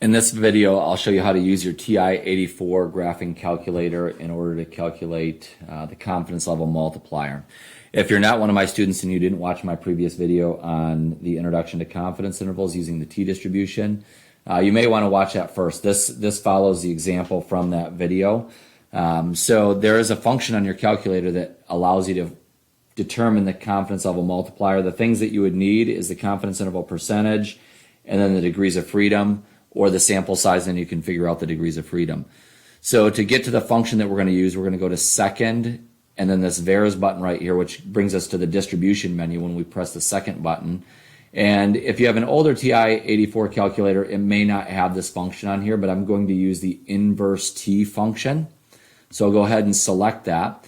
In this video, I'll show you how to use your TI-84 graphing calculator in order to calculate the confidence level multiplier. If you're not one of my students and you didn't watch my previous video on the introduction to confidence intervals using the t-distribution, you may want to watch that first. This follows the example from that video. So there is a function on your calculator that allows you to determine the confidence level multiplier. The things that you would need is the confidence interval percentage and then the degrees of freedom, or the sample size, and you can figure out the degrees of freedom. So to get to the function that we're going to use, we're going to go to second, and then this VARS button right here, which brings us to the distribution menu when we press the second button. And if you have an older TI-84 calculator, it may not have this function on here, but I'm going to use the inverse T function. So I'll go ahead and select that.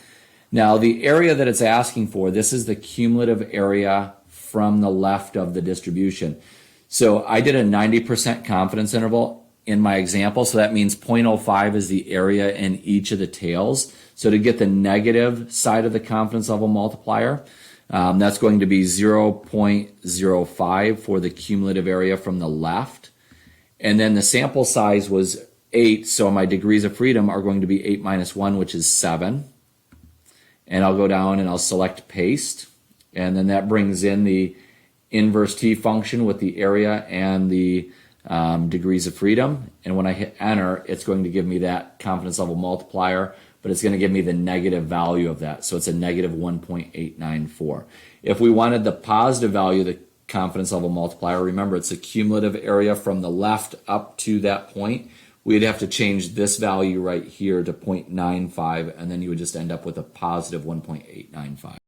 Now the area that it's asking for, this is the cumulative area from the left of the distribution. So I did a 90% confidence interval in my example, so that means 0.05 is the area in each of the tails. So to get the negative side of the confidence level multiplier, that's going to be 0.05 for the cumulative area from the left. And then the sample size was 8, so my degrees of freedom are going to be 8 minus 1, which is 7. And I'll go down and I'll select paste, and then that brings in the inverse T function with the area and the degrees of freedom. And when I hit enter, it's going to give me that confidence level multiplier, but it's going to give me the negative value of that. So it's a negative 1.894. If we wanted the positive value of the confidence level multiplier, remember it's a cumulative area from the left up to that point, we'd have to change this value right here to 0.95, and then you would just end up with a positive 1.895.